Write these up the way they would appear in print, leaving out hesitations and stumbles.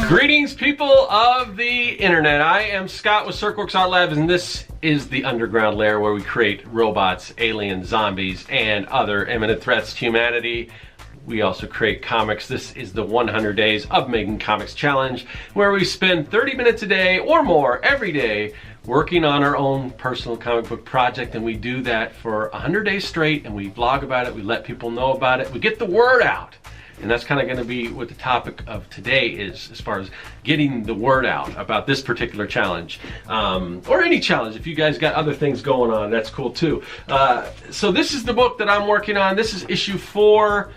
Greetings, people of the internet. I am Scott with Serkworks Art Labs, and this is the underground lair where we create robots, aliens, zombies, and other imminent threats to humanity. We also create comics. This is the 100 Days of Making Comics Challenge, where we spend 30 minutes a day or more every day working on our own personal comic book project, and we do that for 100 days straight, and we vlog about it, we let people know about it, we get the word out. And that's kind of going to be what the topic of today is, as far as getting the word out about this particular challenge. Or any challenge. If you guys got other things going on, that's cool too. So this is the book that I'm working on. This is issue 4.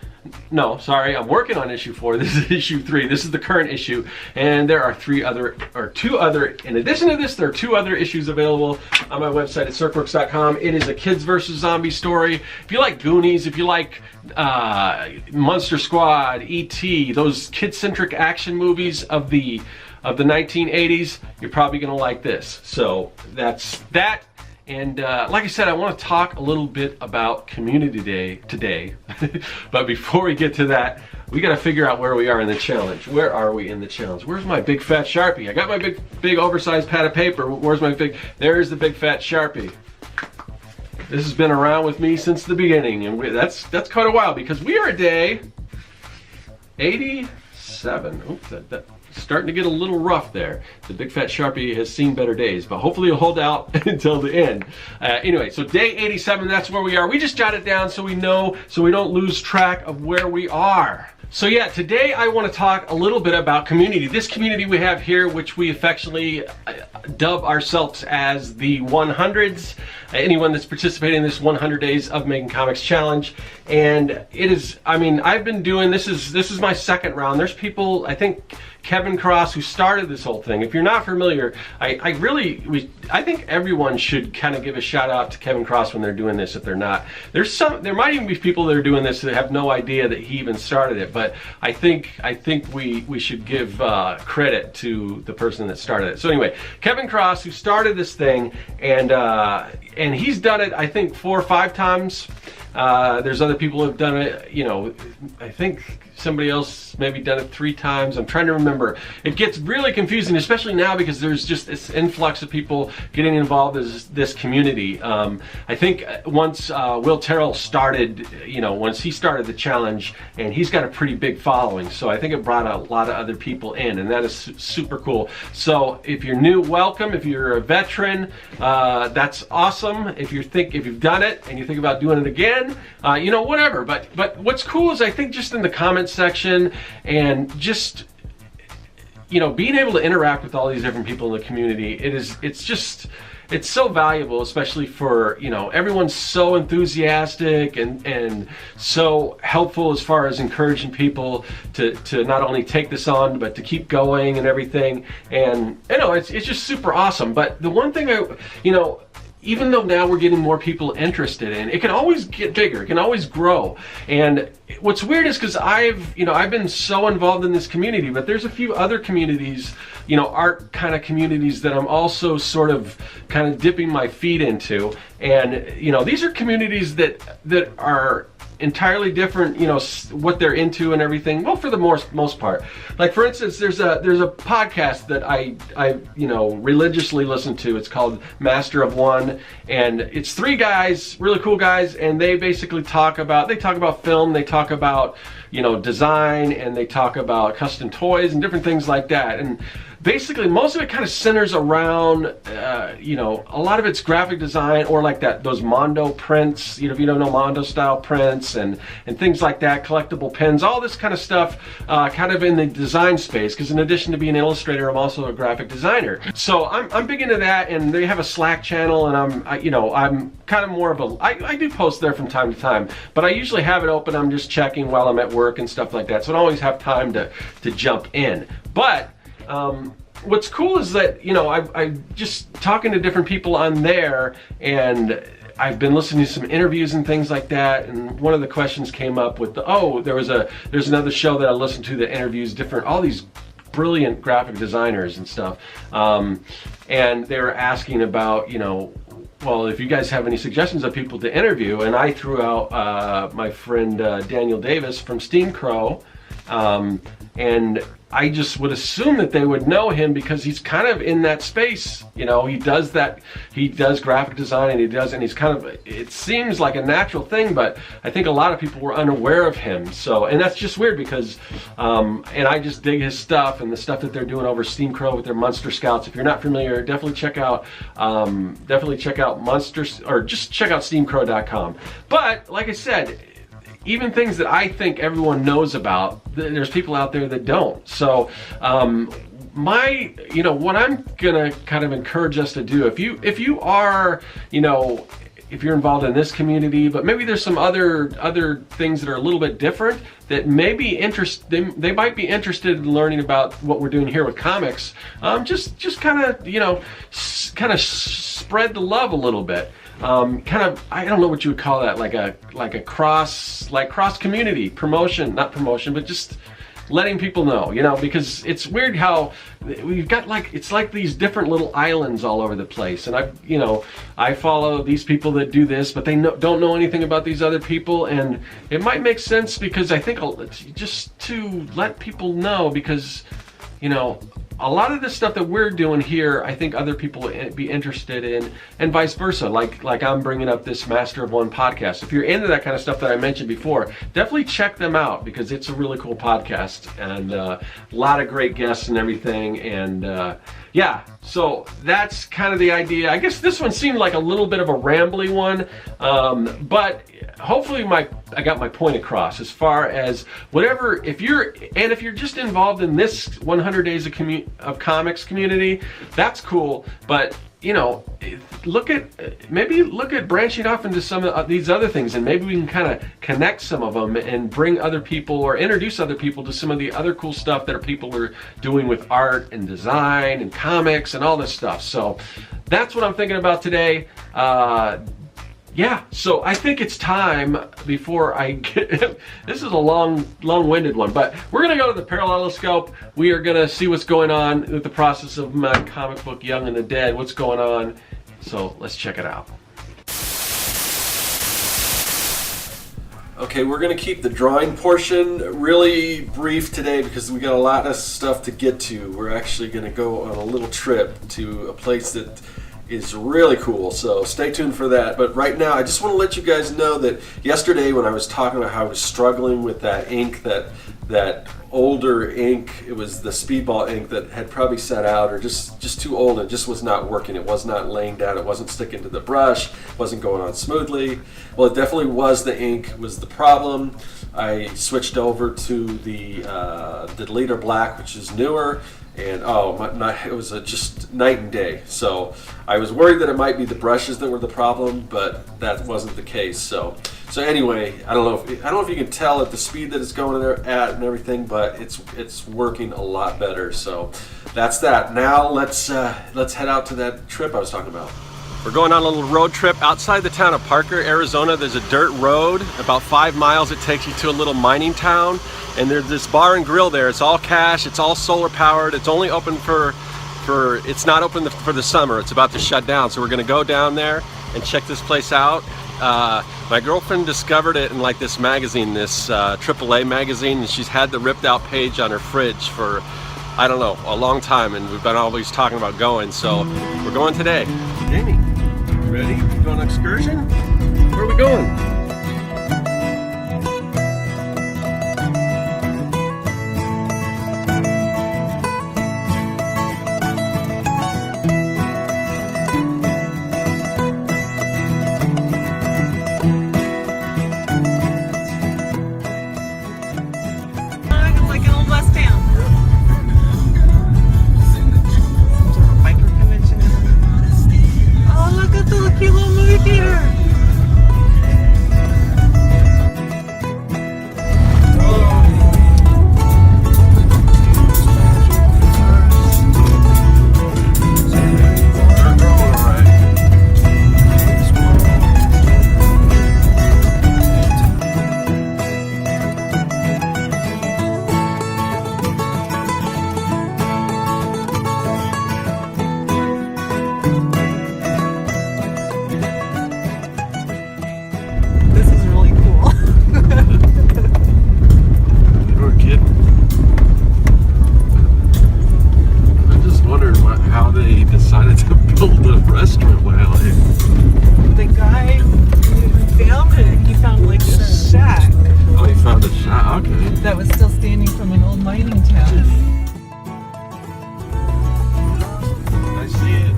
No, sorry, I'm working on issue 4. This is issue 3. This is the current issue. And there are two other, in addition to this, there are 2 other issues available on my website at serkworks.com. It is a kids versus zombie story. If you like Goonies, if you like Monster Squad, E.T., those kid-centric action movies of the 1980s, you're probably going to like this. So that's that. And like I said, I want to talk a little bit about Community Day today. But before we get to that, we got to figure out where we are in the challenge. Where are we in the challenge? Where's my big fat Sharpie? I got my big oversized pad of paper. Where's my there's the big fat Sharpie. This has been around with me since the beginning, and that's quite a while, because we are at day 87. Oops, that's starting to get a little rough there. The big fat Sharpie has seen better days, but hopefully it'll hold out until the end. Anyway, so day 87, that's where we are. We just jotted it down so we know, so we don't lose track of where we are. So yeah, today I want to talk a little bit about community. This community we have here, which we affectionately dub ourselves as the 100s. Anyone that's participating in this 100 Days of Making Comics Challenge. And it is, I mean, I've been doing, this is my second round. There's people, I think Kevin Cross, who started this whole thing. If you're not familiar, I think everyone should kind of give a shout out to Kevin Cross when they're doing this, if they're not. There might even be people that are doing this that have no idea that he even started it, but I think we should give credit to the person that started it. So anyway, Kevin Cross, who started this thing, and he's done it, I think, 4 or 5 times. There's other people who have done it, you know, I think somebody else maybe done it 3 times. I'm trying to remember. It gets really confusing, especially now, because there's just this influx of people getting involved in this community. I think once Will Terrell started, you know, once he started the challenge, and he's got a pretty big following, so I think it brought a lot of other people in, and that is super cool. So if you're new, welcome. If you're a veteran, that's awesome. If you've done it and you think about doing it again, you know, whatever. But what's cool is, I think, just in the comments section, and just, you know, being able to interact with all these different people in the community, it's so valuable, especially for, you know, everyone's so enthusiastic and so helpful as far as encouraging people to not only take this on, but to keep going and everything. And you know, it's just super awesome. But the one thing you know, even though now we're getting more people interested in, it can always get bigger, it can always grow. And what's weird is, because I've been so involved in this community, but there's a few other communities, you know, art kind of communities, that I'm also sort of kind of dipping my feet into. And you know, these are communities that are entirely different, you know, what they're into and everything. Well, for the most part. Like, for instance, there's a podcast that I you know, religiously listen to. It's called Master of One, and it's 3 guys, really cool guys, and they basically talk about film, they talk about, you know, design, and they talk about custom toys and different things like that. And basically, most of it kind of centers around, you know, a lot of it's graphic design, or like those Mondo prints, you know, if you don't know, Mondo style prints and things like that, collectible pins, all this kind of stuff, kind of in the design space, because in addition to being an illustrator, I'm also a graphic designer. So I'm big into that, and they have a Slack channel, and I'm kind of more of I do post there from time to time, but I usually have it open. I'm just checking while I'm at work and stuff like that, so I don't always have time to jump in. But what's cool is that, you know, I'm just talking to different people on there, and I've been listening to some interviews and things like that, and one of the questions came up with there's another show that I listened to that interviews all these brilliant graphic designers and stuff, and they were asking about, you know, well, if you guys have any suggestions of people to interview, and I threw out my friend Daniel Davis from Steam Crow, and I just would assume that they would know him because he's kind of in that space. You know, he does graphic design, and he's kind of, it seems like a natural thing, but I think a lot of people were unaware of him. So, and that's just weird because, and I just dig his stuff and the stuff that they're doing over Steam Crow with their Monster Scouts. If you're not familiar, definitely check out Monsters, or just check out steamcrow.com. But like I said, even things that I think everyone knows about, there's people out there that don't. So what I'm gonna kind of encourage us to do, if you are, if you're involved in this community, but maybe there's some other things that are a little bit different that may be they might be interested in learning about what we're doing here with comics. Just kind of spread the love a little bit. I don't know what you would call that, like a cross community promotion, not promotion, but just letting people know, because it's weird how we've got it's like these different little islands all over the place. And I follow these people that do this, but they don't know anything about these other people. And it might make sense because I think just to let people know, because, a lot of the stuff that we're doing here, I think other people will be interested in, and vice versa. Like I'm bringing up this Master of One podcast. If you're into that kind of stuff that I mentioned before, definitely check them out because it's a really cool podcast and a lot of great guests and everything. And yeah, so that's kind of the idea. I guess this one seemed like a little bit of a rambly one, but hopefully I got my point across as far as whatever, if you're just involved in this 100 Days of Comics community, that's cool. But look at branching off into some of these other things, and maybe we can kind of connect some of them and bring other people or introduce other people to some of the other cool stuff that people are doing with art and design and comics and all this stuff. So that's what I'm thinking about today. Yeah, so I think it's time before I get, this is a long-winded one, but we're going to go to the paralleloscope. We are going to see what's going on with the process of my comic book, Young and the Dead, what's going on. So let's check it out. Okay, we're going to keep the drawing portion really brief today because we got a lot of stuff to get to. We're actually going to go on a little trip to a place that is really cool, so stay tuned for that. But right now I just want to let you guys know that yesterday when I was talking about how I was struggling with that ink, that older ink, it was the Speedball ink that had probably set out or just too old, and just was not working. It was not laying down, it wasn't sticking to the brush, wasn't going on smoothly. Well, it definitely was the ink was the problem. I switched over to the Leader Black, which is newer, and it was just night and day. So I was worried that it might be the brushes that were the problem, but that wasn't the case. So anyway, I don't know if you can tell at the speed that it's going there at and everything, but it's working a lot better. So that's that. Now let's head out to that trip I was talking about. We're going on a little road trip outside the town of Parker, Arizona. There's a dirt road, about 5 miles. It takes you to a little mining town, and there's this bar and grill there. It's all cash, it's all solar powered. It's only open it's not open for the summer. It's about to shut down. So we're gonna go down there and check this place out. My girlfriend discovered it in like this magazine, this AAA magazine, and she's had the ripped out page on her fridge for, I don't know, a long time, and we've been always talking about going, so we're going today. Jamie, ready? You going on an excursion? Where are we going? Like an old West Town. Oh, look at the cute little movie theater. that was still standing from an old mining town. I see it.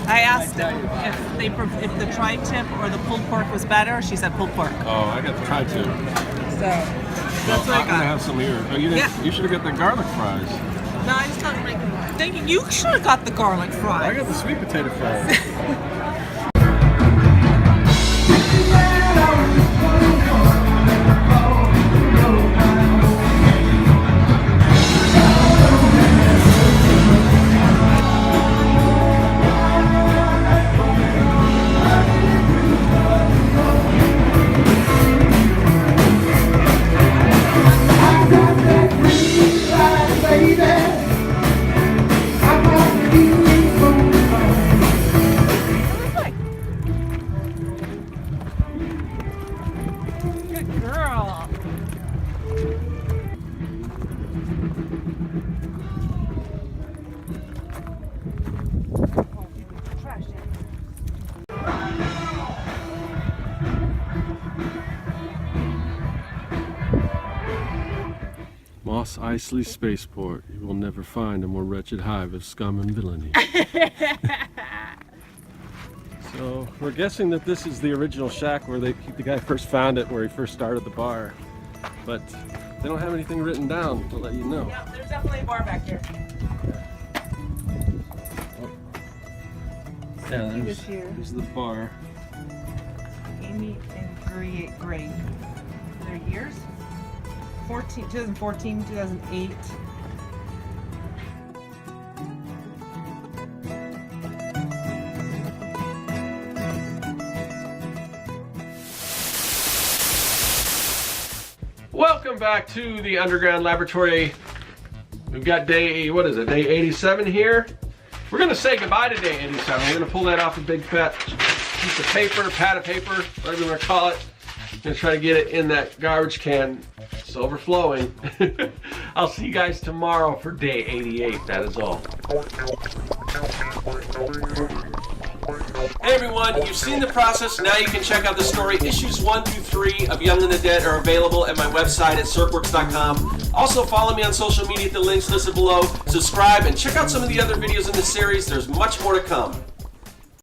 I asked if the tri-tip or the pulled pork was better. She said pulled pork. Oh, I got the tri-tip. So that's what I I'm gonna got. have some here. Oh, you should have got the garlic fries. No, I just got like, thinking you should have got the garlic fries. I got the sweet potato fries. Good girl. Moss Eisley Spaceport. You will never find a more wretched hive of scum and villainy. So we're guessing that this is the original shack where the guy first found it, where he first started the bar. But they don't have anything written down to let you know. Yeah, there's definitely a bar back here. Yeah, This here. there's the bar. Amy and Gray. Their years? 2014, 2008. Welcome back to the underground laboratory. We've got day 87 here. We're gonna say goodbye to day 87. We're gonna pull that off a big fat piece of paper, pad of paper, whatever you wanna call it. Gonna try to get it in that garbage can. It's overflowing. I'll see you guys tomorrow for day 88, that is all. Hey everyone, you've seen the process, now you can check out the story. Issues 1 through 3 of Young and the Dead are available at my website at serkworks.com. Also follow me on social media at the links listed below, subscribe, and check out some of the other videos in the series. There's much more to come.